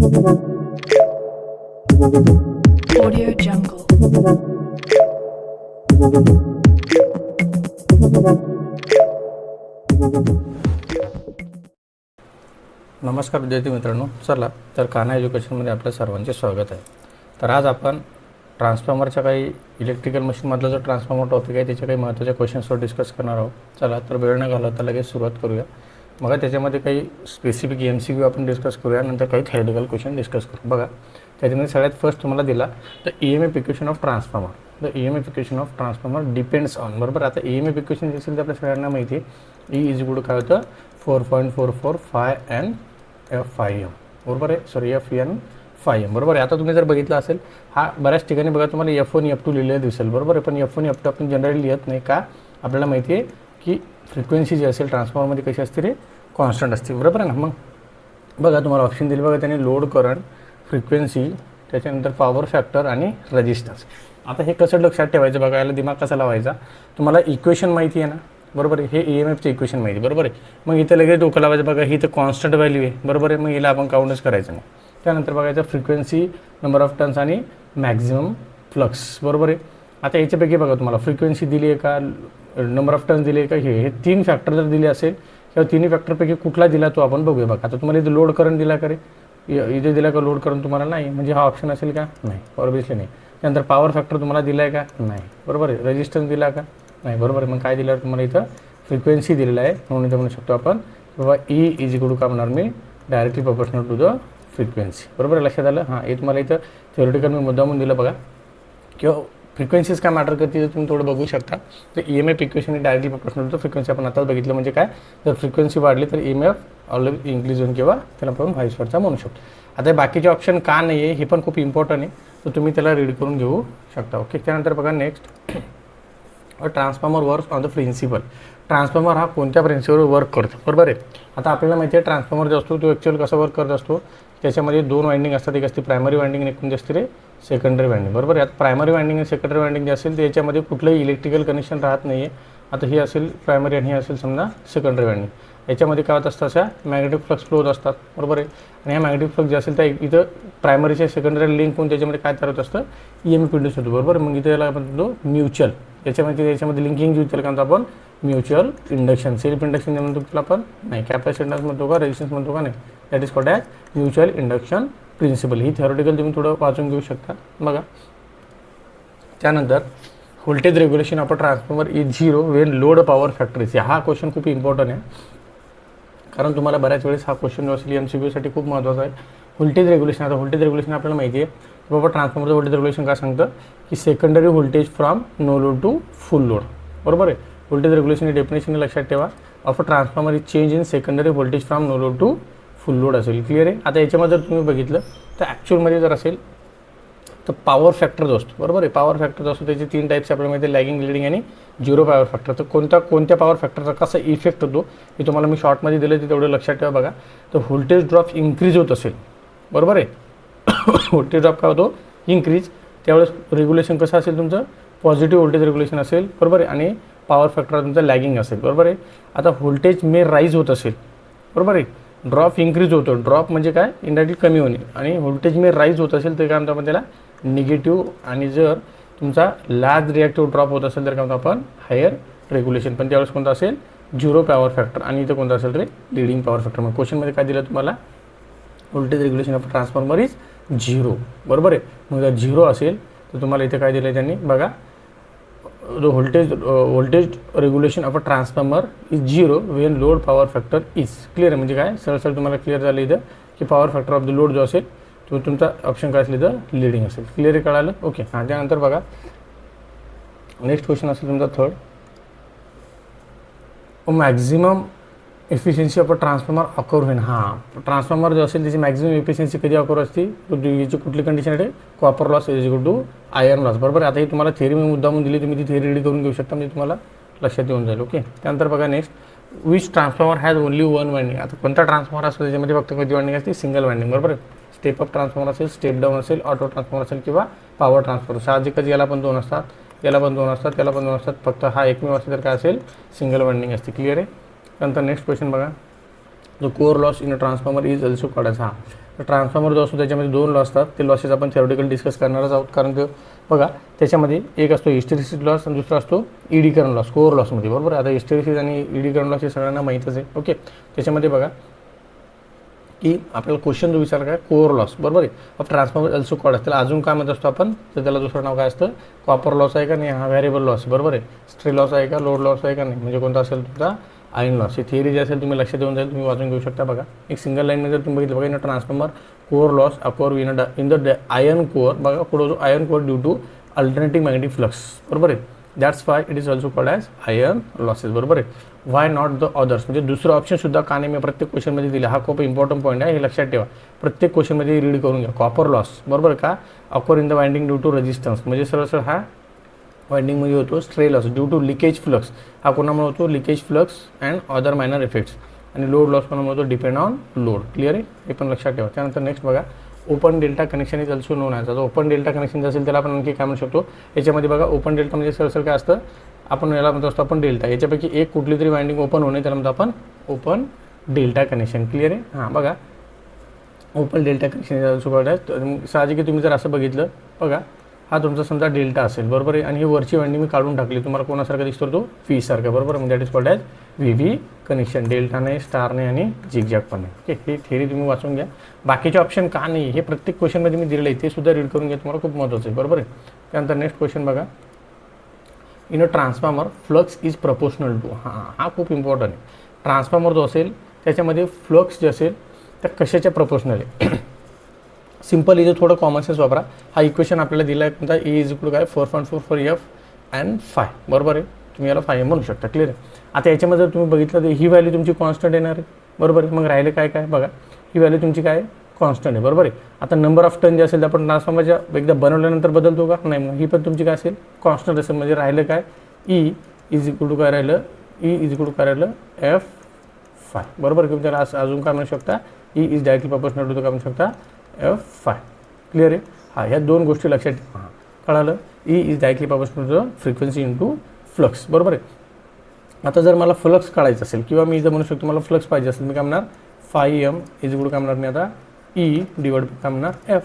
Audio Jungle. नमस्कार विद्यार्थी मित्रांनो, चला तर कान्हा एज्युकेशनमध्ये आपल्या सर्वांचे स्वागत आहे. तर आज आपण ट्रान्सफॉर्मरच्या काही इलेक्ट्रिकल मशीनमधला जो ट्रान्सफॉर्मर टॉपिक आहे त्याच्या काही महत्त्वाच्या क्वेश्चन्सवर डिस्कस करणार आहोत. चला तर वेळ न घालवता लगेच सुरुवात करूया. बघा, त्याच्यामध्ये काही स्पेसिफिक MCQ आपण डिस्कस करूया, नंतर काही थेरटिकल क्वेश्चन डिस्कस करू. बघा, त्याच्यामध्ये सगळ्यात फर्स्ट तुम्हाला दिला the EMF equation of transformer. The EMF equation of transformer depends on. बरोबर, आता EMF इक्वेशन जे असेल ते आपल्या सगळ्यांना माहिती आहे. E इज इक्वल काय होतं 4.44 phi n phi m. बरोबर आहे, सॉरी FN phi m. बरोबर आहे. आता तुम्ही जर बघितलं असेल, हा बऱ्याच ठिकाणी बघा तुम्हाला F1 F2 लिहिलेलं दिसेल. बरोबर आहे, पण F1 F2 आपण जनरली लिहत नाही का? आपल्याला माहिती आहे की फ्रिक्वेन्सी जी असेल ट्रान्सफॉर्मरमध्ये कशी असते रे, कॉन्स्टंट असते. बरोबर आहे ना. मग बघा तुम्हाला ऑप्शन दिले, बघा त्याने लोड करंट, फ्रिक्वेन्सी, त्याच्यानंतर पॉवर फॅक्टर आणि रेजिस्टन्स. आता हे कसं लक्षात ठेवायचं बघा, याला दिमाग कसा लावायचा. तुम्हाला इक्वेशन माहिती आहे ना, बरोबर आहे, हे EMFचे इक्वेशन माहिती. बरोबर आहे, मग इथं लगेच डोकं लावायचं. बघा ही तर कॉन्स्टंट व्हॅल्यू आहे. बरोबर आहे, मग हिला आपण काउंटच करायचं नाही. त्यानंतर बघायचं फ्रिक्वेन्सी, नंबर ऑफ टर्न्स आणि मॅक्झिमम फ्लक्स. बरोबर आहे. आता याच्यापैकी बघा तुम्हाला फ्रिक्वेन्सी दिली आहे का, नंबर ऑफ टर्न्स दिली आहे का, हे तीन फॅक्टर जर दिले असेल किंवा तिन्ही फॅक्टरपैकी कुठला दिला तो आपण बघूया. बघा, आता तुम्हाला इथे लोड करंट दिला का रे, इथे दिला का लोड करंट तुम्हाला नाही, म्हणजे हा ऑप्शन असेल का, नाही, ऑब्वियसली नाही. त्यानंतर पॉवर फॅक्टर तुम्हाला दिला आहे का, नाही. बरोबर आहे. रेजिस्टन्स दिला का, नाही. बरोबर आहे, मग काय दिलं तुम्हाला इथं फ्रिक्वेन्सी दिलेला आहे, म्हणून इथं म्हणू शकतो आपण बाबा E इज इक्वल टू काय म्हणणार मी, directly proportional to the frequency. बरोबर आहे, लक्षात आलं. हां, हे तुम्हाला इथं थेरोटिकल मी मुद्दामून दिलं बघा, किंवा फ्रिक्वेन्सीज काय मॅटर करते तुम्ही थोडं बघू शकता. तर EMF इक्वेशन ही डायरेक्टली प्रोपोर्शनल टू फ्रिक्वेन्सी आपण आताच बघितलं. म्हणजे काय, जर फ्रिक्वेन्सी वाढली तर EMF ऑलवेज इन्क्रीज होऊन किंवा त्याला आपण व्हाईस वर्सा म्हणू शकतो. आता बाकीचे ऑप्शन का नाही आहे हे पण खूप इम्पॉर्टंट आहे, तर तुम्ही त्याला रीड करून घेऊ शकता. ओके, त्यानंतर बघा next, transformer work on the principle. Transformer हा कोणत्या प्रिन्सिपलवर वर्क करतो. बरोबर आहे. आता आपल्याला माहिती आहे ट्रान्सफॉर्मर जो असतो तो ॲक्च्युअल कसा वर्क करत असतो. त्याच्यामध्ये दोन वाइंडिंग असतात, एक असते प्रायमरी वाइंडिंग आणि एक कोणती असते रे, सेकंडरी वाइंडिंग. बरोबर आहे. आता प्रायमरी वाइंडिंग आणि सेकंडरी वाइंडिंग जे असेल त्याच्यामध्ये कुठलंही इलेक्ट्रिकल कनेक्शन राहत नाही आहे. आता ही असेल प्रायमरी आणि ही असेल समजा सेकंडरी वाइंडिंग. याच्यामध्ये काय होत असतं, अशा मॅग्नेटिक फ्लक्स फ्लो होत असतात. बरोबर आहे. आणि ह्या मॅग्नेटिक फ्लक्स जे असेल त्या इथं प्रायमरीच्या सेकंडरी लिंक होऊन त्याच्यामध्ये काय तयार होत असतं, EMF इंड्यूस होतो. बरोबर. मग इथं याला आपण म्हणतो म्युच्युअल. याच्यामध्ये लिंकिंग म्युच्युअल काय म्हणतो आपण, म्युच्युअल इंडक्शन. सेल्फ इंडक्शन जे म्हणतो त्याला आपण नाही, कॅपॅसिटन्स म्हणतो का, रेजिस्टन्स म्हणतो का, नाही, that is called as mutual induction principle. ही थेरोटिकल तुम्ही थोडं वाचून घेऊ शकता. बघा, त्यानंतर voltage regulation of a transformer is zero when load power factor is. हा क्वेश्चन खूप इम्पॉर्टंट आहे, कारण तुम्हाला बऱ्याच वेळेस हा क्वेश्चन जो असेल MCQसाठी खूप महत्त्वाचा आहे. Voltage regulation. आता व्होल्टेज रेग्युलेशन आपल्याला माहिती आहे बाबा, ट्रान्सफॉर्मरचं व्होल्टेज रेग्युलेशन काय सांगतं की secondary voltage from no load to full load. बरोबर आहे. व्होल्टेज रेग्युलेशन डेफिनेशन लक्षात ठेवा, of a transformer is change in secondary voltage from no load to full load असेल. क्लिअर आहे. आता याच्यामध्ये जर तुम्ही बघितलं तर ॲक्च्युअलमध्ये जर असेल तर पॉवर फॅक्टर जो असतो, बरोबर आहे, पॉवर फॅक्टर जो असतो त्याचे तीन टाईप्स आपल्याला माहिती आहे, लॅगिंग, लीडिंग आणि झिरो पॉवर फॅक्टर. तर कोणत्या पॉवर फॅक्टरचा कसा इफेक्ट होतो हे तुम्हाला मी शॉर्टमध्ये दिलं, ते तेवढं लक्षात ठेवा. बघा, तर व्होल्टेज ड्रॉप इन्क्रीज होत असेल, बरोबर आहे, व्होल्टेज ड्रॉप काय होतो, इन्क्रीज, त्यावेळेस रेग्युलेशन कसं असेल तुमचं, पॉझिटिव्ह व्होल्टेज रेग्युलेशन असेल. बरोबर आहे. आणि पॉवर फॅक्टर तुमचं लॅगिंग असेल. बरोबर आहे. आता व्होल्टेज मे राईज होत असेल, बरोबर आहे, ड्रॉप इन्क्रीज होतो. ड्रॉप म्हणजे काय, इनडायरेक्टली कमी होणे. आणि व्होल्टेज मे राईज होत असेल तर काय म्हणतो आपण त्याला, निगेटिव्ह. आणि जर तुमचा लार्ज रिॲक्टिव्ह ड्रॉप होत असेल तर काय म्हणतो आपण, हायर रेग्युलेशन. पण त्यावेळेस कोणतं असेल, झिरो पॉवर फॅक्टर. आणि इथं कोणतं असेल रे, लिडिंग पॉवर फॅक्टर. मग क्वेश्चनमध्ये काय दिलं तुम्हाला, voltage regulation of transformer is zero. बरोबर आहे. मग जर झिरो असेल तर तुम्हाला इथे काय दिलं आहे त्यांनी, बघा, voltage regulation of a transformer is zero when load power factor is. Clear आहे. म्हणजे काय, सरळ तुम्हाला क्लिअर झालं इथं की power factor of the load जो असेल तो तुमचा ऑप्शन काय असेल, इथं लिडिंग असेल. क्लिअर आहे, कळालं. ओके. हां, त्यानंतर बघा नेक्स्ट क्वेश्चन असेल तुमचा third, maximum efficiency of a transformer acore होईन. हां, ट्रान्सफॉर्मर जो असेल त्याची मॅक्झिमम एफिशियन्सी कधी अकोर असते, याची कुठली कंडिशन आहे, copper loss is equal to iron loss. बरोबर आहे. आता ही तुम्हाला थेरी मी मुद्दामून दिली, तुम्ही ती थेरी रेडी करून घेऊ शकता, म्हणजे तुम्हाला लक्षात येऊन जाईल. ओके. त्यानंतर बघा next, which transformer has only one winding. आता कोणता ट्रान्सफॉर्मर असतो त्याच्यामध्ये फक्त किती वाइंडिंग असते, सिंगल वाइंडिंग. बरोबर आहे. स्टेप अप ट्रान्सफॉर्मर असेल, स्टेप डाऊन असेल, ऑटो ट्रान्सफॉर्मर असेल किंवा पॉवर ट्रान्सफॉर्मर. साहजिकच याला पण दोन असतात, याला पण दोन असतात, त्याला पण दोन असतात. फक्त हा एकमेव असेल तर काय असेल, सिंगल वाइंडिंग असते. क्लिअर आहे. त्यानंतर नेक्स्ट क्वेश्चन बघा, जो core loss in a transformer is also called as. तर ट्रान्सफॉर्मर जो असतो त्याच्यामध्ये 2 लॉस असतात. ते लॉसेस आपण थेरोटिकल डिस्कस करणारच आहोत, कारण ते बघा त्याच्यामध्ये एक असतो हिस्टेरिसिस लॉस आणि दुसरा असतो ईडी करंट लॉस कोअर लॉसमध्ये, बरोबर. आता हिस्टेरिसिस आणि ईडी करंट लॉस हे सगळ्यांना माहीतच आहे. ओके, त्याच्यामध्ये बघा की आपल्याला क्वेश्चन जो विचारला काय, कोअर लॉस, बरोबर आहे, ऑफ ट्रान्सफॉर्मर ऑल्सो कॉल्ड असतं. त्याला अजून काय म्हणत असतो आपण, तर त्याला दुसरं नाव काय असतं, कॉपर लॉस आहे का नाही, हा व्हेरिएबल लॉस, बरोबर आहे. स्ट्रे लॉस आहे का, लोड लॉस आहे का नाही, म्हणजे कोणता असेल तुमचा आयर्न लॉस. ही थिअरी जी असेल तुम्ही लक्षात येऊन जाईल, तुम्ही वाचून घेऊ शकता. बघा एक सिंगल लाईनमध्ये जर तुम्ही बघितलं, बघा in transformer core loss occur in the iron core, बघा पुढे जो iron core due to alternating magnetic flux, बरोबर आहे. That's why it is also called as iron losses, बरोबर आहे. वाय नॉट द अदर्स, म्हणजे दुसरं ऑप्शन सुद्धा का नाही मी प्रत्येक क्वेश्चनमध्ये दिला. हा खूप इम्पॉर्टंट पॉईंट आहे, हे लक्षात ठेवा. प्रत्येक क्वेश्चनमध्ये रीड करून घ्या. कॉपर लॉस, बरोबर का, occur in the winding due to resistance, म्हणजे सरळ सरळ हा वाइंडिंगमध्ये होतो. Stray loss due to leakage flux, हा कोणामुळे होतो, leakage flux and other minor effects. आणि लोड लॉस कोणामुळे होतो, डिपेंड ऑन लोड. क्लिअर आहे, हे पण लक्षात ठेवा. त्यानंतर नेक्स्ट बघा, open delta connection is also non as. आता ओपन डेल्टा कनेक्शन असेल त्याला आपण आणखी काय म्हणू शकतो, याच्यामध्ये बघा ओपन डेल्टा म्हणजे सरळ काय असतं, आपण याला म्हणतो असतो आपण डेल्टा, याच्यापैकी एक कुठली तरी वाइंडिंग ओपन होणे त्याला म्हणतो आपण ओपन डेल्टा कनेक्शन. क्लिअर आहे. हां बघा ओपन डेल्टा कनेक्शन सुरुवात आहे. साहजिक तुम्ही जर असं बघितलं, बघा हा तुमचा समजा डेल्टा असेल, बरोबर आहे, आणि ही वरची वाइंडिंग मी काढून टाकली, तुम्हाला कोणासारखं दिसतो तो व्ही सारखा, बरोबर. म्हणजे that is called as V V connection, डेल्टाने, स्टारने आणि झिगझॅगपणे. ओके, ही थेरी तुम्ही वाचून घ्या. बाकीचे ऑप्शन का नाही हे प्रत्येक क्वेश्चनमध्ये मी दिलेलं आहे, ते सुद्धा रीड करून घ्या, तुम्हाला खूप महत्त्वाचं आहे, बरोबर आहे. त्यानंतर नेक्स्ट क्वेश्चन बघा, in a transformer flux is proportional to. हा खूप इम्पॉर्टंट आहे. ट्रान्सफॉर्मर जो असेल त्याच्यामध्ये फ्लक्स जे असेल त्या कशाच्या प्रपोर्शनल आहे. सिम्पल इथं थोडं कॉमन सेन्स वापरा. हा इक्वेशन आपल्याला दिला आहे कोणता, ए इज इक्वल काय 4.4 फॉर एफ अँड फाय, बरोबर आहे. तुम्ही याला फाय म्हणू शकता. क्लिअर आहे. आता याच्यामध्ये जर तुम्ही बघितलं तर ही व्हॅल्यू तुमची कॉन्स्टंट येणार आहे, बरोबर आहे. मग राहिले काय काय बघा, ही व्हॅल्यू तुमची काय कॉन्स्टंट आहे, बरोबर आहे. आता नंबर ऑफ टर्न जे असेल आपण ट्रान्सफॉर्मरच्या एकदा बनवल्यानंतर बदलतो का नाही, मग ही पण तुमची काय असेल कॉन्स्टंट असेल. म्हणजे राहिलं काय, ई इज इक्वल टू काय राहिलं, ई इज इक्वल टू काय राहिलं एफ फाय, बरोबर. तुम्ही त्याला अजून काय म्हणू शकता, E is directly proportional to काय म्हणू शकता एफ फाय. क्लिअर आहे. हां ह्या दोन गोष्टी लक्षात ठेवा. हां कळालं, E is directly proportional to frequency into flux, बरोबर आहे. आता जर मला फ्लक्स काढायचं असेल किंवा मी इथं म्हणू शकतो मला फ्लक्स पाहिजे असेल, मी काय म्हणणार फाय एम इज इक्वल काय म्हणणार मी आता ई डिवाइड काय म्हणणार एफ,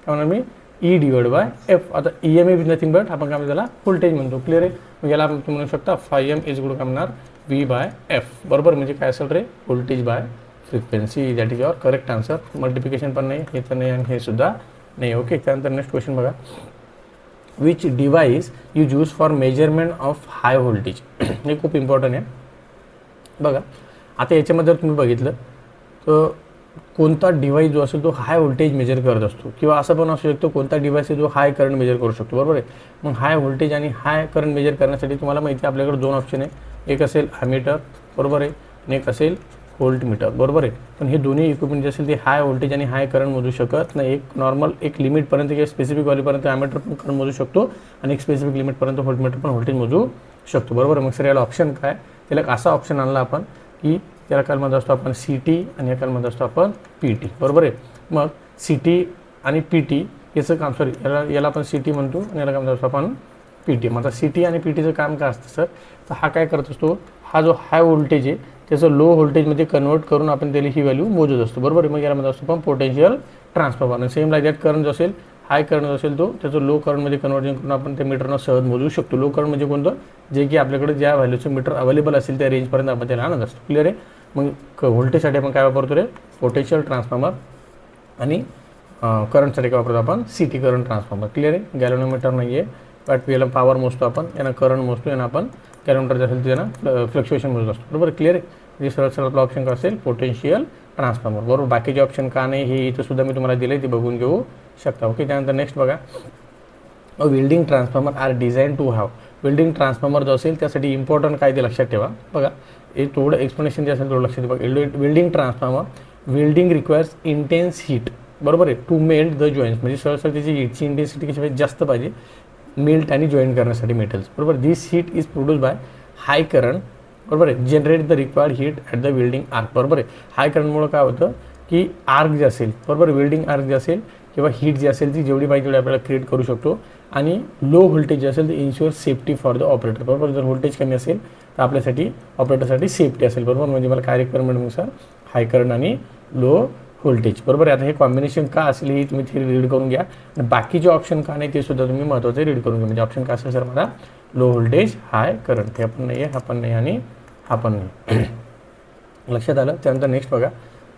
काय म्हणणार मी ई डिवाइड बाय एफ. आता E M is nothing but आपण काय म्हणतो त्याला व्होल्टेज म्हणतो. क्लिअर आहे. मग याला तुम्ही म्हणू शकता फाय एम इज इक्वल काय म्हणणार व्ही बाय एफ, बरोबर. म्हणजे काय असेल रे voltage by frequency. That is your correct answer. Multiplication पण नाही, हे तर नाही आणि हे सुद्धा नाही. ओके, त्यानंतर नेक्स्ट क्वेश्चन बघा, which device you use for measurement of high voltage. हे खूप इम्पॉर्टंट आहे. बघा आता याच्यामध्ये जर तुम्ही बघितलं तर कोणता डिव्हाइस जो असेल तो हाय व्होल्टेज मेजर करत असतो, किंवा असं पण असू शकतो कोणता डिव्हाइस आहे जो हाय करंट मेजर करू शकतो, बरोबर आहे. मग हाय व्होल्टेज आणि हाय करंट मेजर करण्यासाठी तुम्हाला माहिती आहे आपल्याकडे दोन ऑप्शन आहे, एक असेल ॲमीटर, बरोबर आहे, आणि एक असेल व्होल्टमीटर, बरोबर आहे. पण हे दोन्ही इक्विपमेंट जे असेल ते हाय व्होल्टेज आणि हाय करंट मोजू शकत नाही. एक नॉर्मल एक लिमिटपर्यंत किंवा स्पेसिफिक व्हॅल्यूपर्यंत ॲमीटर पण करंट मोजू शकतो आणि एक स्पेसिफिक लिमिटपर्यंत व्होल्टमीटर पण व्होल्टेज मोजू शकतो, बरोबर. मग सर याला ऑप्शन काय, त्याला एक असा ऑप्शन आणला आपण की त्याला काय म्हणत असतो आपण सी टी आणि या काय म्हणत असतो आपण पी टी, बरोबर आहे. मग सी टी आणि पी टी याचं काम, सॉरी याला आपण सी टी म्हणतो आणि याला काय म्हणत असतो आपण पी टी. मग आता सी टी आणि पी टीचं काम काय असतं सर, तर हा काय करत असतो, हा जो हाय व्होल्टेज आहे त्याचं लो व्होल्टेजमध्ये कन्वर्ट करून आपण त्याला ही व्हॅल्यू मोजत असतो, बरोबर आहे. मग याला म्हणत असतो आपण पोटेन्शियल ट्रान्सफॉर्मर. आणि सेम लाईक दॅट करंट जो असेल हाय करंट असेल तो त्याचं लो करंटमध्ये कन्वर्जन करून आपण त्या मीटरनं सहज मोजू शकतो. लो करंट म्हणजे कोणतं, जे की आपल्याकडे ज्या व्हॅल्यूचं मीटर अवेलेबल असेल त्या रेंजपर्यंत आपण त्याला आणत असतो. क्लिअर आहे. मग व्होल्टेजसाठी आपण काय वापरतो रे पोटेन्शियल ट्रान्सफॉर्मर आणि करंटसाठी काय वापरतो आपण C T current transformer. Clear आहे. गॅल्व्हनोमीटर नाही आहे, बट याला पॉवर मोजतो आपण, यांना करंट मोजतो, यांना आपण गॅल्व्हनोमीटर जे असेल त्यांना फ्लक्च्युएशन मोजत असतो, बरोबर. क्लिअर आहे. म्हणजे सरळ सरळ आपला ऑप्शन काय असेल पोटेन्शियल ट्रान्सफॉर्मर, बरोबर. बाकीचे ऑप्शन का नाही हे इथं सुद्धा मी तुम्हाला दिले, ते बघून घेऊ शकता. ओके, त्यानंतर नेक्स्ट बघा, welding transformer are design to have. Welding transformer जो असेल त्यासाठी इम्पॉर्टंट काय ते लक्षात ठेवा. बघा हे थोडं एक्सप्लेनेशन जे असेल थोडं लक्षात ठेवा. Welding transformer welding requires intense heat, बरोबर आहे, टू मेल्ट द जॉईंट्स. म्हणजे सरळ सरळ त्याची हीटची इंटेन्सिटी कशी पाहिजे जास्त पाहिजे मेल्ट आणि जॉईंट करण्यासाठी मेटल्स, बरोबर. This heat is produce by high current, बरोबर आहे, generate the required heat at the welding arc, बरोबर आहे. हाय करंटमुळं काय होतं की आर्क जे असेल, बरोबर, वेल्डिंग आर्क जे असेल किंवा हीट जी असेल ती जेवढी पाहिजे तेवढी आपल्याला क्रिएट करू शकतो. आणि लो व्होल्टेज जे असेल ते इन्श्युअर सेफ्टी फॉर द ऑपरेटर, बरोबर. जर व्होल्टेज कमी असेल तर आपल्यासाठी ऑपरेटरसाठी सेफ्टी असेल, बरोबर. म्हणजे मला काय रिक्वायरमेंटनुसार हाय करंट आणि लो व्होल्टेज, बरोबर. आता हे कॉम्बिनेशन का असेल हे तुम्ही थिअरी रीड करून घ्या. आणि बाकीचे ऑप्शन का नाही ते सुद्धा तुम्ही महत्त्वाचे रीड करून घ्या. म्हणजे ऑप्शन का असेल सर मला लो व्होल्टेज हाय करंट, हे पण नाही आहे, हा पण नाही आणि हा पण नाही. लक्षात आलं. त्यानंतर नेक्स्ट बघा,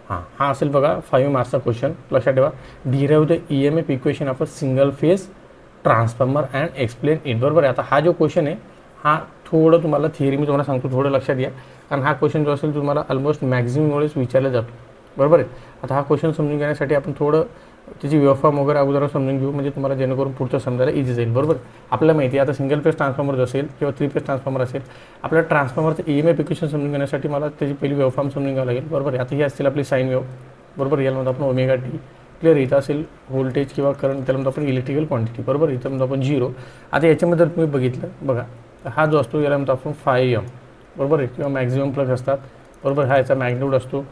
हा असेल बघा 5 मार्क्सचा क्वेश्चन. लक्षात ठेवा, derive the EMF equation of a single phase transformer and explain it, बरोबर आहे. आता हा जो क्वेश्चन आहे हा थोडं तुम्हाला थिअरी मी तुम्हाला सांगतो, थोडं लक्षात घ्या. कारण हा क्वेश्चन जो असेल तुम्हाला ऑलमोस्ट मॅक्झिमम वेळेस विचारला जातो, बरोबर आहे. आता हा क्वेश्चन समजून घेण्यासाठी आपण थोडं त्याची वेवफॉर्म वगैरे अगोदर समजून घेऊ, म्हणजे तुम्हाला जेणेकरून पुढचं समजायला इझी जाईल, बरोबर. आपल्याला माहिती आहे आता सिंगल फेज ट्रान्सफॉर्मर जो असेल किंवा 3 फेज ट्रान्सफॉर्मर असेल, आपल्याला ट्रान्सफॉर्मरचं EMF इक्वेशन समजून घेण्यासाठी मला त्याची पहिली वेवफॉर्म समजून घ्यावं लागेल, बरोबर आहे. आता ही असतील आपली साईन वेव, बरोबर. यामध्ये आपण ओमेगा टी, क्लिअर. इथं असेल व्होल्टेज किंवा करंट, त्याला म्हणतो आपण इलेक्ट्रिकल क्वांटिटी, बरोबर. इथं म्हणतो आपण 0. आता याच्यामध्ये जर तुम्ही बघितलं बघा, हा जो असतो याला म्हणतो आपण 5M, बरोबर आहे, किंवा मॅक्झिमम प्लस असतात, बरोबर. हा याचा मॅग्निट्यूड असतो,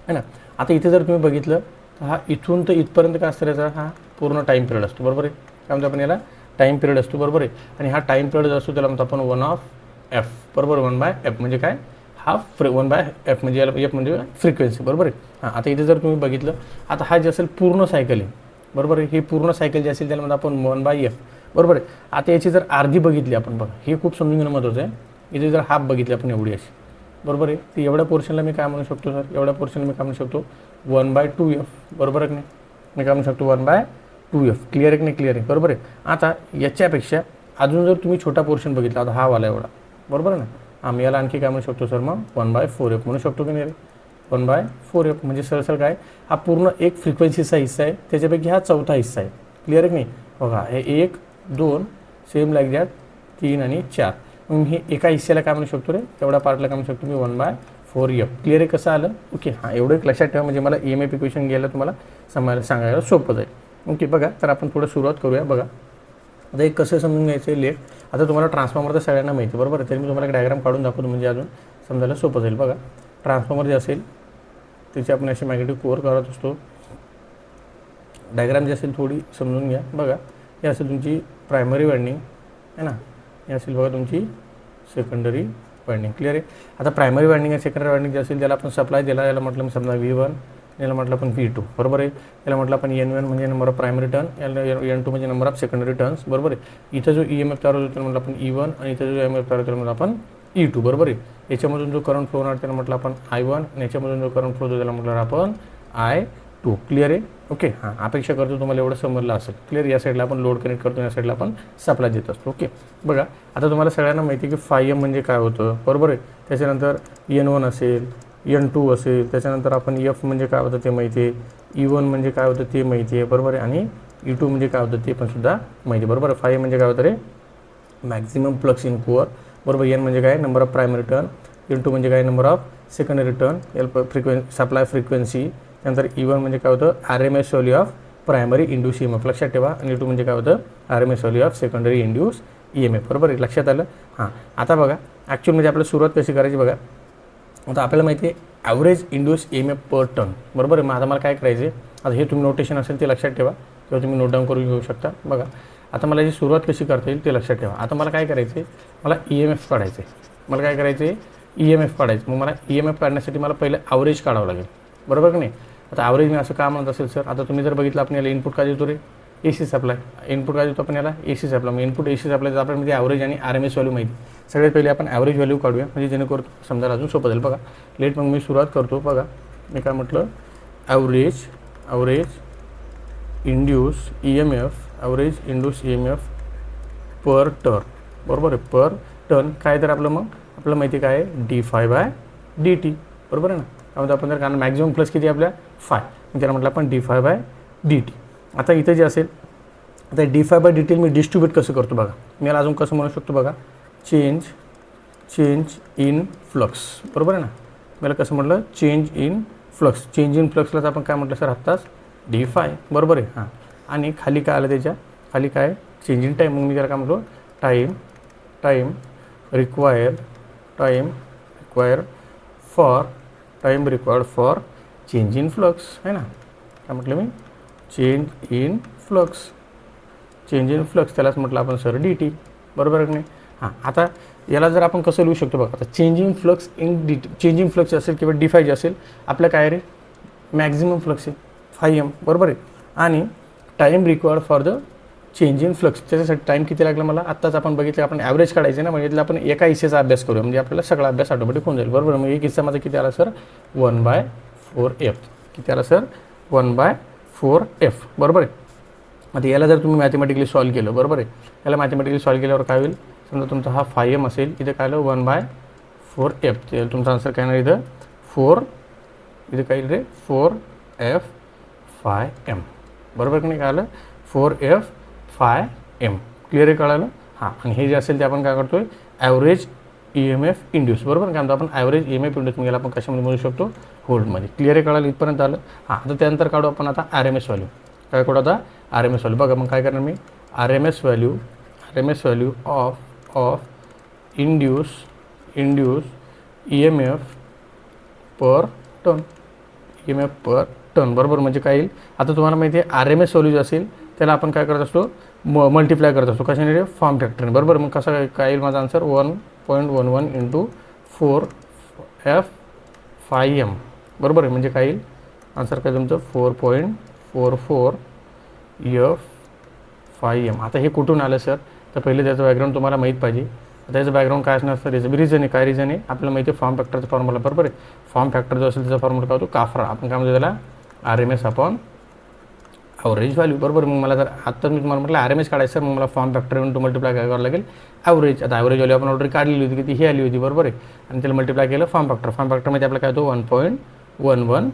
है ना. आता इथे जर तुम्ही बघितलं तर हा इथून तर इथपर्यंत काय असतं याचा, हा पूर्ण टाईम पिरियड असतो, बरोबर आहे. काय म्हणतो आपण याला टाईम पिरियड असतो, बरोबर आहे. आणि हा टाईम पिरियड असतो त्याला म्हणतो आपण 1/f, बरोबर. 1/f म्हणजे काय, हा 1/f म्हणजे याला F म्हणजे फ्रिक्वेन्सी, बरोबर आहे. आता इथे जर तुम्ही बघितलं, आता हा जे असेल पूर्ण सायकल आहे, बरोबर आहे. ही पूर्ण सायकल जी असेल त्याला म्हणतो आपण 1/f, बरोबर आहे. आता याची जर अर्धी बघितली आपण, बघा हे खूप समजून घेणं महत्त्वाचं आहे. इथे जर हाफ बघितली आपण एवढी अशी, बरोबर आहे. तर एवढ्या पोर्शनला मी काय म्हणू शकतो सर, एवढ्या पोर्शनला मी काय म्हणू शकतो 1/2f, बरोबर आहे की नाही. मी काय म्हणू शकतो 1/2f, क्लिअर आहे की नाही, क्लिअर आहे, बरोबर आहे. आता याच्यापेक्षा अजून जर तुम्ही छोटा पोर्शन बघितला, आता हा वाला एवढा, बरोबर आहे ना. आम्ही याला आणखी काय म्हणू शकतो सर, मग 1/4f म्हणू शकतो की नाही रे. 1/4f म्हणजे सरळ काय, हा पूर्ण एक फ्रिक्वेन्सीचा हिस्सा आहे, त्याच्यापैकी हा चौथा हिस्सा आहे, क्लिअर आहे की नाही. बघा हे 1 2 सेम लाईक दॅट 3 आणि 4. मग हे एका हिस्स्याला काय म्हणू शकतो रे, तेवढ्या पार्टला काय म्हणू शकतो मी 1/4f, क्लिअर आहे. कसं आलं, ओके. हां एवढं एक लक्षात ठेवा, म्हणजे मला EMF इक्वेशन घ्यायला तुम्हाला सांगायला सोपं जाईल, ओके. बघा तर आपण थोडं सुरुवात करूया. बघा आता एक कसं समजून घ्यायचं आहे लेट. आता तुम्हाला ट्रान्सफॉर्मर तर सगळ्यांना माहिती, बरोबर आहे. तरी मी तुम्हाला एक डायग्राम काढून दाखवतो, म्हणजे अजून समजायला सोपं जाईल. बघा ट्रान्सफॉर्मर जे असेल त्याची आपण अशी मॅग्नेटिक कोअर करत असतो. डायग्राम जी असेल थोडी समजून घ्या. बघा हे असेल तुमची प्रायमरी वायंडिंग आहे ना, हे असेल बघा तुमची सेकंडरी वायंडिंग, क्लिअर आहे. आता प्रायमरी वायंडिंग आणि सेकंडरी वायंडिंग जे असेल त्याला आपण सप्लाय दिला, याला म्हटलं मी समजा V1, याला म्हटलं आपण V2, बरोबर आहे. याला म्हटलं आपण N1 म्हणजे नंबर ऑफ प्रायमरी टर्न, याला N2 म्हणजे नंबर ऑफ सेकंडरी टर्न्स, बरोबर आहे. इथं जो EMF तयार होतो त्याला म्हटलं आपण E1 आणि इथं जो EMF तयार होतो त्याला म्हटलं आपण E2, बरोबर आहे. याच्यामधून जो करंट फ्लो होणार त्याला म्हटलं आपण I1 आणि याच्यामधून जो करंट फ्लो होतो त्याला म्हटलं आपण I2, क्लिअर आहे, ओके. हां अपेक्षा करतो तुम्हाला एवढं समजलं असेल, क्लिअर. या साईडला आपण लोड कनेक्ट करतो, या साईडला आपण सप्लाय देत असतो, ओके. बघा आता तुम्हाला सगळ्यांना माहिती आहे की 5M म्हणजे काय होतं, बरोबर आहे. त्याच्यानंतर N1 असेल, N2 असेल, त्याच्यानंतर आपण F म्हणजे काय होतं ते माहिती आहे, E1 म्हणजे काय होतं ते माहिती आहे, बरोबर आहे. आणि E2 म्हणजे काय होतं ते पण सुद्धा माहिती आहे, बरोबर आहे. 5M म्हणजे काय होतं रे, मॅक्झिमम फ्लक्स इन कोअर, बरोबर. N म्हणजे काय, number of primary turn. N2 म्हणजे काय, number of secondary turn. Supply frequency. त्यानंतर E1 म्हणजे काय होतं, RMS value of primary induce EMF, लक्षात ठेवा. आणि E2 म्हणजे काय होतं, RMS value of secondary induce EMF, बरोबर आहे. लक्षात आलं. हां आता बघा ॲक्च्युअली म्हणजे आपल्याला सुरुवात कशी करायची बघा. आता आपल्याला माहिती आहे ॲव्हरेज इंड्यूस EMF पर टर्न, बरोबर आहे. मग आता मला काय करायचं आहे, आता हे तुम्ही नोटेशन असेल ते लक्षात ठेवा किंवा तुम्ही नोट डाऊन करून घेऊ शकता. बघा आता मला जी सुरुवात कशी करता येईल ते लक्षात ठेवा. आता मला काय करायचं आहे, मला EMF काढायचं आहे. मला काय करायचं आहे, EMF काढायचं. मग मला EMF काढण्यासाठी मला पहिले ॲव्हरेज काढावं लागेल, बरोबर की नाही. आता ॲव्हरेज मी असं का म्हणत असेल सर, आता तुम्ही जर बघितलं आपण याला इनपुट काय देतो रे, AC सप्लाय. इनपुट काय देतो आपण याला, AC सप्लाय. मग इनपुट AC सप्लायचं आपल्यामध्ये ॲव्हरेज आणि RMS व्हॅल्यू माहिती. सगळ्यात पहिले आपण ॲव्हरेज व्हॅल्यू काढूया, म्हणजे जेणेकरून समजायला अजून सोपं जाईल. बघा लेट मग मी सुरुवात करतो. बघा मी काय म्हटलं, ॲव्हरेज इंड्यूस EMF पर टर्न, बरोबर आहे. पर टर्न काय तर आपलं मग आपल्याला माहिती काय आहे, d∅dt, बरोबर आहे ना. त्यामध्ये आपण जर कारण मॅक्झिमम प्लस किती आपल्या 5, त्याला म्हटलं आपण d∅dt. आता इथे जे असेल आता d∅dt मी डिस्ट्रीब्यूट कसं करतो बघा. मी याला अजून कसं म्हणू शकतो बघा, चेंज इन फ्लक्स, बरोबर आहे ना. मला कसं म्हटलं, चेंज इन फ्लक्सलाच आपण काय म्हटलं सर आत्ताच d∅, बरोबर आहे. हां आणि खाली काय आलं, त्याच्या खाली काय चेंज इन टाईम. मग मी त्याला काय म्हटलो, time required for change in flux, आहे ना. काय म्हटलं मी, change in flux, change in flux त्यालाच म्हटलं आपण सर डी टी, बरोबर आहे की नाही. हां, आता याला जर आपण कसं लिहू शकतो बघा, आता changing flux in D T, changing flux असेल किंवा डी5 जे असेल आपलं काय रे मॅक्झिमम फ्लक्स आहे 5m, बरोबर आहे. आणि time required for the change in flux, त्याच्यासाठी टाईम किती लागला मला आत्ताच आपण बघितलं, आपण ॲव्हरेज काढायचं ना, म्हणजे आपण एका हिस्सेचा अभ्यास करूया म्हणजे आपल्याला सगळा अभ्यास ऑटोमॅटिक होऊन जाईल, बरोबर. मग एक हिस्सा माझा किती आला सर 1/4f, किती आला सर 1/4f, बरोबर आहे. आता याला जर तुम्ही मॅथमॅटिकली सॉल्व केलं, बरोबर आहे, याला मॅथमॅटिकली सॉल्व केल्यावर काय होईल, समजा तुमचा हा 5m असेल, इथे काय आलं 1/4f, ते तुमचा आन्सर काय नाही इथं 4, इथे काय रे 4f5m, बरोबर की नाही, काय आलं 4f5m, क्लिअर आहे, कळालं. हां, आणि हे जे असेल ते आपण काय करतोय ॲव्हरेज EMF इंड्यूस, बरोबर काय म्हणतो आपण ॲव्हरेज EMF इंड्यूस, मग याला आपण कशामध्ये म्हणू शकतो व्होल्टमध्ये, क्लिअर आहे, कळालं इथपर्यंत आलं. हां, आता त्यानंतर काढू आपण आता RMS व्हॅल्यू, काय काढू आता RMS व्हॅल्यू. बघा मग काय करणार मी RMS value of induce EMF per turn, EMF per turn, बरोबर. म्हणजे काय येईल, आता तुम्हाला माहिती आहे RMS व्हॅल्यू जे असेल त्याला आपण काय करत असतो मल्टिप्लाय करत असतो, कशाने रे फॉर्म फॅक्टरने, बरोबर. मग कसं काय येईल माझा आन्सर 1.11 × 4f5m, बरोबर आहे. म्हणजे काय येईल आन्सर काय तुमचं 4.44f5m. आता हे कुठून आलं सर, तर पहिले त्याचं बॅकग्राऊंड तुम्हाला माहीत पाहिजे. आता याचं बॅकग्राऊंड काय असणार सर, याचं रिझन आहे, काय रिझन आहे आपल्याला माहिती आहे फॉर्म फॅक्टरचा फॉर्म्युला, बरोबर आहे. फॉर्म फॅक्टर जो असेल त्याचा फॉर्म्युला काय होतो काफ्रा, आपण काय म्हणतो त्याला RMS अपॉन ॲव्हरेज व्हॅल्यू, बरोबर. मग मला जर आत्ता मी तुम्हाला म्हटलं RMS काढायचं, मग मला फॉर्म फॅक्टर येऊन टू मल्टिप्लाय काय करावं लागेल ॲव्हरेज. आता ॲव्हरेज व्हॅल्यू आपण ऑलरेडी काढलेली होती, किती ही आली होती, बरोबर आहे. आणि त्याला मल्टिप्लाय केलं फॉर्म फॅक्टरमध्ये आपला काय होतो 1.11,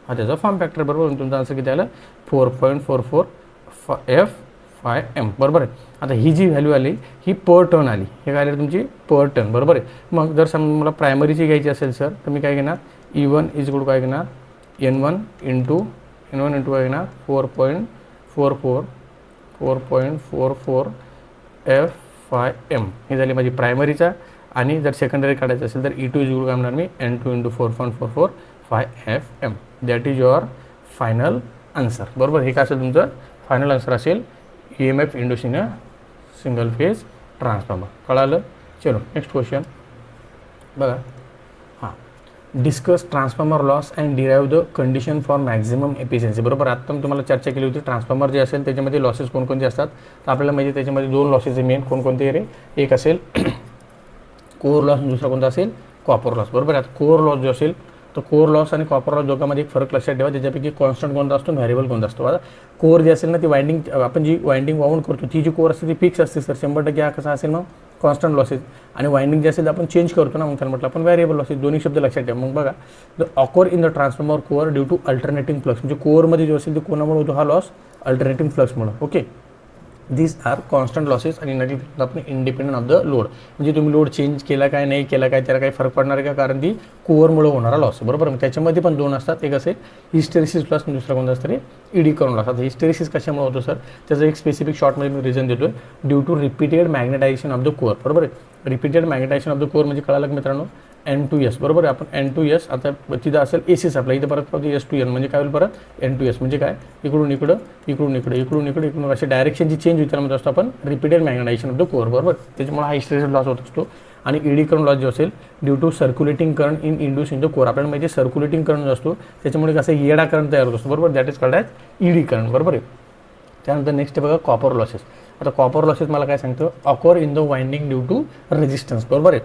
हा त्याचा फॉर्म फॅक्टर, बरोबर. तुमचा आन्सर किती आलं 4.44f5m, बरोबर आहे. आता ही जी व्हॅल्यू आली ही पर टर्न आली, हे काय आली तुमची पर टर्न, बरोबर आहे. मग जर समजा मला प्रायमरीची घ्यायची असेल सर, तर मी काय घेणार E1 = काय घेणार N1 इंटू काय घेणार 4.44f5m, ही झाली माझी प्रायमरीचा. आणि जर सेकंडरी काढायचं असेल तर E2 काय म्हणणार मी N2 × 4.44f5m, that is your final answer, बरोबर. हे काय असेल तुमचं फायनल आन्सर असेल EMF induce in a single phase transformer, कळालं. चलो नेक्स्ट क्वेश्चन बघा. हां, discuss transformer loss and derive the condition for maximum efficiency, बरोबर. आत्ता मी तुम्हाला चर्चा केली होती ट्रान्सफॉर्मर जे असेल त्याच्यामध्ये लॉसेस कोणकोणते असतात, तर आपल्याला माहिती त्याच्यामध्ये 2 लॉसेस मेन कोणकोणते रे, एक असेल कोअर लॉस, दुसरा कोणता असेल कॉपर लॉस, बरोबर. आता कोअर लॉस जो असेल तर कोअर लॉस आणि कॉपर लॉस दोघांमध्ये एक फरक लक्षात ठेवा, त्याच्यापैकी कॉन्स्टंट कोणता असतो व्हॅरिएबल कोणता असतो. आता कोअर जे असेल ना ती वाइंडिंग, आपण जी वाइंडिंग वाऊंड करतो ती जी कोअर असते ती फिक्स असते सर 100%, हा कसा असेल मग कॉन्स्टंट लॉसेस. आणि वाइंडिंग जे असेल आपण चेंज करतो ना, मग त्याला म्हटलं आपण व्हॅरिएबल लॉसेस, दोन्ही शब्द लक्षात ठेवा. मग बघा the occur in the transformer core due to alternating flux, म्हणजे कोअरमध्ये जो असेल ते कोणामुळे होतो हा लॉस अल्टरनेटिंग फ्लक्समुळे, okay. This are constant losses आणि नक्की आपण इंडिपेंडंट ऑफ द लोड, म्हणजे तुम्ही लोड चेंज केला काय नाही केला काय त्याला काही फरक पडणार आहे का, कारण ती कोअरमुळे होणारा लॉस आहे, बरोबर. मग त्याच्यामध्ये पण 2 असतात, एक असेल हिस्टेरिसिस लॉस आणि दुसरा कोणता असतं रे ईडी करून लॉस. आता हिस्टेरिसिस कशामुळे होतो सर, त्याचं एक स्पेसिफिक शॉर्टमध्ये मी रिझन देतो, due to repeated magnetisation of the core, बरोबर आहे. Repeated magnetisation of the core म्हणजे कळालं की मित्रांनो N2S, बरोबर आहे. आपण N2S आता तिथं असेल AC सप्लाय, इथं परत पाहतो S2N, म्हणजे काय होईल परत N2S, म्हणजे काय इकडून इकडं इकडून अशी डायरेक्शन जी चेंज होईल त्याला म्हणतो असतो आपण repeated magnetisation of the core, बरोबर. त्याच्यामुळे हा हिस्टेरिसिस लॉस होत असतो. आणि ईडी करंट लॉस जो असेल due to circulating current induce in the core, आपल्याला माहिती आहे सर्क्युलेटिंग करंट जो असतो त्याच्यामुळे कसं येडा करंट तयार होत असतो, बरोबर. That is called as eddy current, बरोबर आहे. त्यानंतर नेक्स्ट बघा कॉपर लॉसेस. आता कॉपर लॉसेस मला काय सांगतो, occur in the winding due to resistance, बरोबर आहे.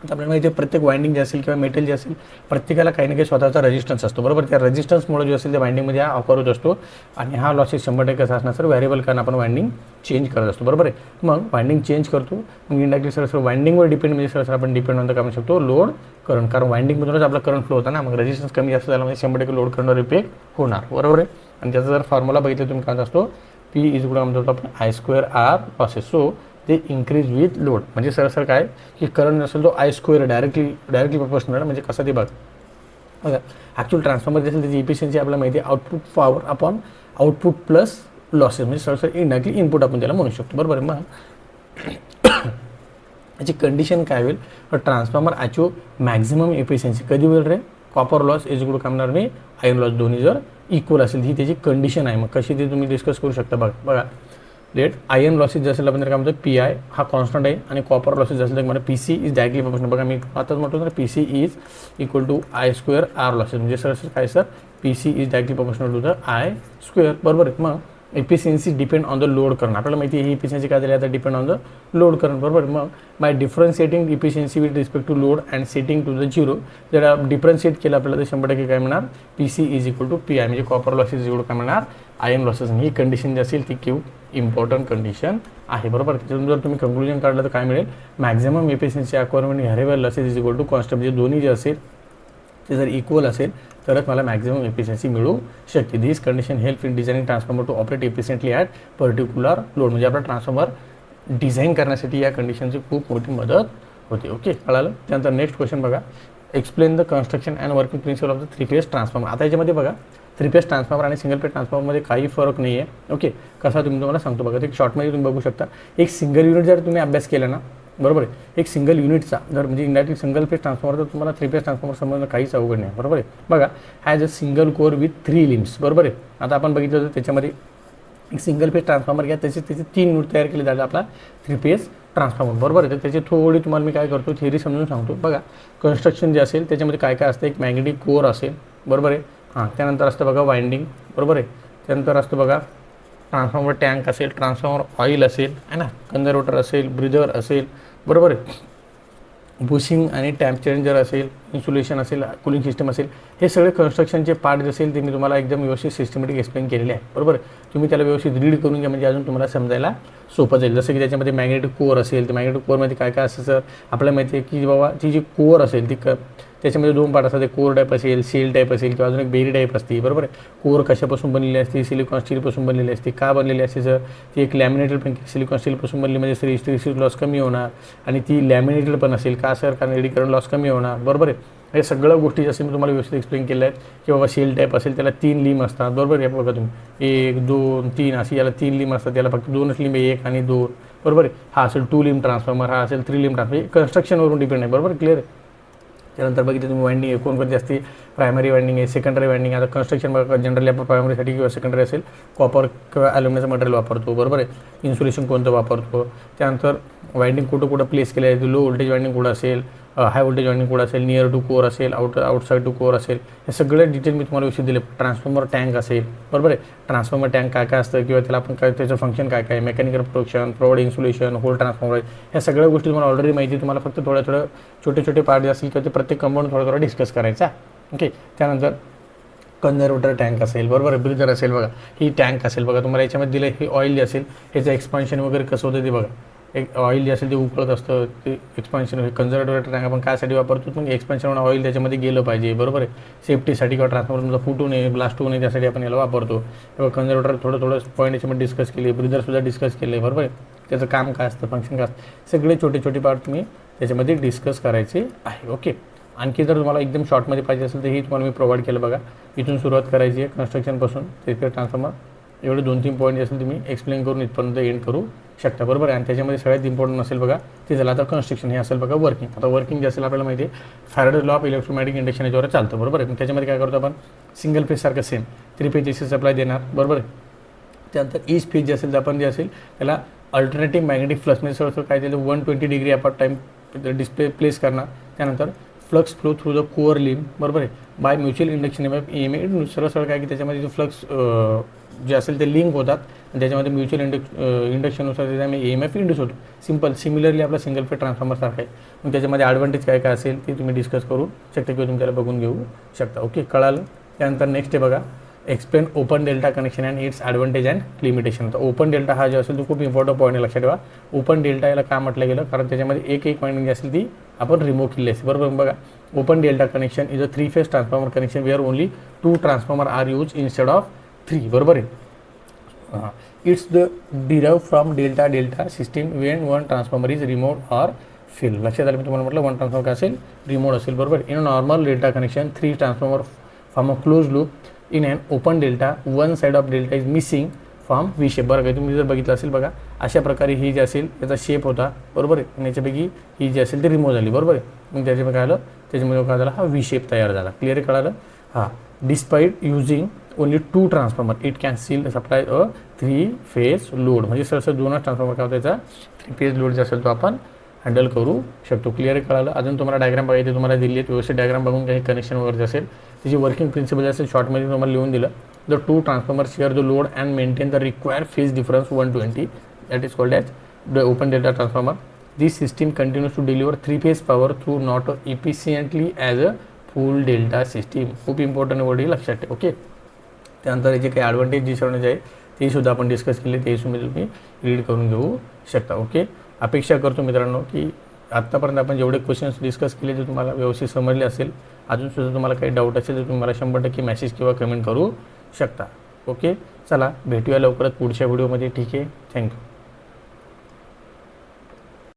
आता आपल्याला माहिती आहे प्रत्येक वाइंडिंग जे असेल किंवा मेटल जे असेल प्रत्येकाला काही ना काही स्वतःचा रेजिस्टन्स असतो, बरोबर. त्या रेजिस्टन्समुळे जो असेल त्या वाइंडिंगमध्ये हा ऑकर होत असतो. आणि हा लॉसेस 100% कसा असणार सर व्हॅरिएबल, कारण आपण वाइंडिंग चेंज करत असतो, बरोबर आहे. मग वाइंडिंग चेंज करतो, मग इंडायरेक्टली सर वाइंडिंगवर डिपेंड, म्हणजे सर आपण डिपेंड होतं काय म्हणू शकतो लोड करंट, कारण वाइंडिंगमधूनच आपला करंट फ्लो होता ना, मग रेजिस्टन्स कमी जास्त झाला म्हणजे 100% लोड करंटवर इफेक्ट होणार, बरोबर आहे. आणि त्याचा जर फॉर्म्युला बघितलं तुम्ही काय असतो P = म्हणतो आपण I² R लॉसेस, सो ते इन्क्रीज विथ लोड, म्हणजे सर काय की करंट असेल तो I² डायरेक्टली प्रोपोर्शनल, म्हणजे कसं ते बघा ॲक्च्युअल ट्रान्सफॉर्मर जे असेल त्याची इफिशियन्सी आपल्याला माहिती आहे output power upon output plus losses, म्हणजे सर इंडायरेक्टली इनपुट आपण त्याला म्हणू शकतो, बरोबर आहे. मग याची कंडिशन काय होईल, ट्रान्सफॉर्मर अचीव मॅक्झिमम एफिशियन्सी कधी होईल रे, कॉपर लॉस = काय म्हणणार मी आयर्न लॉस, दोन्ही जर इक्वल असेल ही त्याची कंडिशन आहे. मग कशी ती तुम्ही डिस्कस करू शकता बघा लेट आयर्न लॉसेस जे असेल आपण काय म्हणतो पी आय हा कॉन्स्टंट आहे आणि कॉपर लॉसेस जे असेल तर मला P C is directly proportional. बघा मी आताच म्हटलं तर P C is equal to I square R losses म्हणजे सर काय sir P C is directly proportional to the I square बरोबर आहे. मग efficiency depend on the load current आपल्याला माहिती आहे ही एफिशियन्सी काय झाली आता depend on the load current बरोबर. मग by differentiating efficiency with respect to load and setting to the zero जर डिफरन्शिएट केलं आपल्याला तर 100% काय मिळणार P C is equal to P I म्हणजे कॉपर लॉसेस एवढं काय मिळणार आयर्न लॉसेस. ही कंडिशन जी असेल ती खूप इम्पॉर्टंट कंडिशन आहे बरोबर. त्याच्यातून जर तुम्ही कंक्लुजन काढलं तर काय मिळेल maximum efficiency acquirement variable losses is equal to constant म्हणजे दोन्ही जे असेल ते जर इक्वल असेल तरच मला मॅक्झिमम एफिशियन्सी मिळू शकते. This condition help in designing transformer to operate efficiently at particular load म्हणजे आपला ट्रान्सफॉर्मर डिझाईन करण्यासाठी या कंडिशनची खूप मोठी मदत होते. ओके कळालं. त्यानंतर नेक्स्ट क्वेश्चन बघा explain the construction and working principle of the 3 phase transformer. आता याच्यामध्ये बघा 3 फेज ट्रान्सफॉर्मर आणि सिंगल फेज ट्रान्सफॉर्मरमध्ये काही फरक नाही आहे. ओके कसा तुम्हाला सांगतो बघा. एक शॉर्टमध्ये तुम्ही बघू शकता एक सिंगल युनिट जर तुम्ही अभ्यास केला ना बरोबर आहे एक सिंगल युनिटचा जर म्हणजे इंडायरेक्टली सिंगल फेज ट्रान्सफॉर्मर तर तुम्हाला 3 फेज ट्रान्सफॉर्मर समजणं काहीच अवघड नाही बरोबर आहे. बघा has a single core with 3 limbs बरोबर आहे. आता आपण बघितलं होतं त्याच्यामध्ये एक सिंगल फेज ट्रान्सफॉर्मर घ्या त्याचे 3 युनिट तयार केले जातात आपला 3 फेज ट्रान्सफॉर्मर बरोबर आहे. तर त्याची थोडी तुम्हाला मी काय करतो थिअरी समजून सांगतो. बघा कन्स्ट्रक्शन जे असेल त्याच्यामध्ये काय काय असतं एक मॅग्नेटिक कोअर असेल बरोबर आहे. हां त्यानंतर असतं बघा वाइंडिंग बरोबर आहे. त्यानंतर असतं बघा ट्रान्सफॉर्मर टँक असेल ट्रान्सफॉर्मर ऑइल असेल आहे ना कन्झर्वेटर असेल ब्रिदर असेल बरोबर आहे. बुशिंग आणि टॅम्प चेंजर असेल इन्सुलेशन असेल कूलिंग सिस्टम असेल हे सगळे कन्स्ट्रक्शनचे पार्ट जे असेल ते मी तुम्हाला एकदम व्यवस्थित सिस्टमॅटिक एक्सप्लेन केलेले आहे बरोबर. तुम्ही त्याला व्यवस्थित रीड करून घ्या म्हणजे अजून तुम्हाला समजायला सोपं जाईल. जसं की त्याच्यामध्ये मॅग्नेटिक कोअर असेल तर मॅग्नेटिक कोअरमध्ये काय काय असतं सर आपल्याला माहिती आहे की बाबा ती जी कोअर असेल ती त्याच्यामध्ये 2 पार्ट असतात एक कोअर टाईप असेल सेल टाईप असेल किंवा अजून एक बेरी टाईप असते बरोबर आहे. कोअर कशापासून बनलेली असते सिलिकॉन स्टीलपासून बनलेली असते का बनलेली असते सर ती एक लॅमिनेटेड पण सिलिकॉन स्टीलपासून बनली म्हणजे सर हिस्टेरिसिस लॉस कमी होणार आणि ती लॅमिनेटेड पण असेल का सर कारण एडी करंट लॉस कमी होणार बरोबर आहे. हे सगळ्या गोष्टी जसं मी तुम्हाला व्यवस्थित एक्सप्लेन केल्या आहेत की बाबा सेल टाईप असेल त्याला 3 लिम असतात बरोबर आहे. बघा तुम्ही 1 2 3 अशी याला 3 लिम असतात त्याला फक्त 2च लिम आहे 1 आणि 2 बरोबर आहे. हा असेल 2 लिम ट्रान्सफॉर्मर हा असेल 3 लिम ट्रान्सफॉर्मर कन्स्ट्रक्शनवरून डिपेंड आहे बरोबर क्लिअर आहे. त्यानंतर बघितलं तुम्ही वाइंडिंग आहे कोणकोणती असते प्रायमरी वाइंडिंग आहे सेकंडरी वाइंडिंग आता कन्स्ट्रक्शन बघा जनरली आपण प्रायमरीसाठी किंवा सेकंडरी असेल कॉपर किंवा ॲल्युमिनियमचं मटेरियल वापरतो बरोबर आहे. इन्सुलेशन कोणतं वापरतो त्यानंतर वाइंडिंग कुठं प्लेस केलं आहे लो व्होल्टेज वाइंडिंग कुठं असेल हाय व्होल्टेज वाइंडिंग कुठं असेल नियर टू कोअर असेल आउटसाईड टू कोअर असेल हे सगळे डिटेल मी तुम्हाला व्यवस्थित दिले. ट्रान्सफॉर्मर टँक असेल बरोबर आहे. ट्रान्सफॉर्मर टँक काय काय असतं किंवा त्याला आपण काय त्याचं फंक्शन काय काय mechanical production provide insulation whole transformer ह्या सगळ्या गोष्टी तुम्हाला ऑलरेडी माहिती तुम्हाला फक्त थोडं छोटे पार्ट असतील किंवा ते प्रत्येक कंपाऊंड थोडं डिस्कस करायचा ओके. त्यानंतर कन्झर्वेटर टँक असेल बरोबर ब्रिदर असेल बघा ही टँक असेल बघा तुम्हाला याच्यामध्ये दिलं हे ऑइल जे असेल ह्याचं एक्सपान्शन वगैरे कसं होतं ते बघा. एक ऑइल जे असेल ते उकळत असतं ते एक्सपान्शन कन्झर्वेटर टँक आपण कायसाठी वापरतो मग एक्सपान्शन होऊन ऑइल त्याच्यामध्ये गेलं पाहिजे बरोबर आहे. सेफ्टीसाठी किंवा ट्रान्सफॉर्मर तुमचा फुटू नये ब्लास्ट होऊ नये त्यासाठी आपण याला वापरतो. तेव्हा कन्झर्वेटर थोडं पॉईंट याच्यामध्ये डिस्कस केले ब्रिदरसुद्धा डिस्कस केले बरोबर आहे. त्याचं काम काय असतं फंक्शन काय असतं सगळे छोटे पार्ट तुम्ही त्याच्यामध्ये डिस्कस करायचे आहे ओके. आणखी जर तुम्हाला एकदम शॉर्टमध्ये पाहिजे असेल तर ही तुम्हाला मी प्रोव्हाइड केलं बघा. इथून सुरुवात करायची आहे कन्स्ट्रक्शनपासून ते ट्रान्सफॉर्मर एवढे 2-3 पॉईंट असेल तुम्ही एक्सप्लेन करून इथपर्यंत एंड करू शकता बरोबर आहे. आणि त्याच्यामध्ये सगळ्यात इम्पॉर्टंट असेल बघा ते झालं आता कन्स्ट्रक्शन हे असेल बघा वर्किंग. आता वर्किंग जे असेल आपल्याला माहिती आहे Faraday's law of electromagnetic induction याच्यावर चालतं बरोबर आहे. त्याच्यामध्ये काय करतो आपण सिंगल फेज सारखं सेम 3 फेज एसी सप्लाय देणार बरोबर आहे. त्यानंतर ईच फेज जे असेल तर आपण जे असेल त्याला अल्टरनेटिव्ह मॅग्नेटिक फ्लक्स म्हणजे सगळं काय त्याचं 120 डिग्री अपॉट टाईम डिस्प्ले प्लेस करणार. त्यानंतर flux flow through the core लिम बरोबर आहे बाय म्युच्युअल इंडक्शन EMF सरळ काय की त्याच्यामध्ये जो फ्लक्स जे असेल ते लिंक होतात आणि त्याच्यामध्ये म्युच्युअल इंडक्शननुसार त्याच्यामध्ये EMF इंड्यूस होतो. सिम्पल सिमिलरली आपला सिंगल फेज ट्रान्सफॉर्मर सारखा आहे. मग त्याच्यामध्ये ॲडव्हान्टेज काय काय असेल ते तुम्ही डिस्कस करू शकता किंवा तुम्ही त्याला बघून घेऊ शकता ओके कळालं. त्यानंतर नेक्स्ट आहे बघा explain open delta connection and it's advantage and limitation. तर ओपन डेल्टा हा जो असेल तो खूप इम्पॉर्टंट पॉईंट लक्षात ठेवा. ओपन डेल्टा याला का म्हटलं गेलं कारण त्याच्यामध्ये एक वाइंडिंग जी असेल ती आपण रिमूव्ह केली असते बरोबर. बघा open delta connection is a 3 phase transformer connection where only 2 transformer are use instead of 3 बरोबर आहे. It's the derive from delta system when 1 transformer is removed or fail. लक्षात आलं मी तुम्हाला म्हटलं 1 ट्रान्सफॉर्मर काय असेल रिमोव्ड असेल बरोबर. In a normal delta connection 3 transformer from a close loop in an open delta 1 side of delta is missing from V shape. बरं काय तुम्ही जर बघितलं असेल बघा अशा प्रकारे ही जी असेल त्याचा शेप होता बरोबर आहे आणि याच्यापैकी ही जी असेल ती रिमूव्ह झाली बरोबर आहे. मग त्याच्यामध्ये काय आलं त्याच्यामध्ये काय झालं हा व्ही शेप तयार झाला क्लिअर कळालं. हां despite using only 2 transformer it can seal supply a 3 phase load, म्हणजे सहसा 2च ट्रान्सफॉर्मर काय होतं त्याचा 3 फेज लोड जे असेल तो आपण हँडल करू शकतो. क्लिअर कळालं. अजून तुम्हाला डायग्राम बघायची तुम्हाला दिली आहे, व्यवस्थित डायग्राम बघून काही कनेक्शन वगैरे जे असेल त्याची वर्किंग प्रिन्सिपल असेल शॉर्टमध्ये तुम्हाला लिहून दिलं. The 2 transformer share the load and maintain the required phase difference 120, that is called as the open delta transformer. This system continues to deliver 3 phase power through not efficiently as a full delta system. खूप important word हे लक्षात ठेवा. Okay. त्यानंतर जे काही advantage disadvantage आहे ते सुद्धा आपण डिस्कस केले, ते तुम्ही रीड करून घेऊ शकता. ओके. अपेक्षा करतो मित्रांनो की आत्तापर्यंत आपण जेवढे क्वेश्चन्स डिस्कस केले ते तुम्हाला व्यवस्थित समजले असेल. अजूनसुद्धा तुम्हाला काही डाऊट असेल तर तुम्ही मला 100% मेसेज किंवा कमेंट करू शकता. ओके. चला भेटूया लवकरच पुढच्या व्हिडिओमध्ये. ठीक आहे. थँक्यू.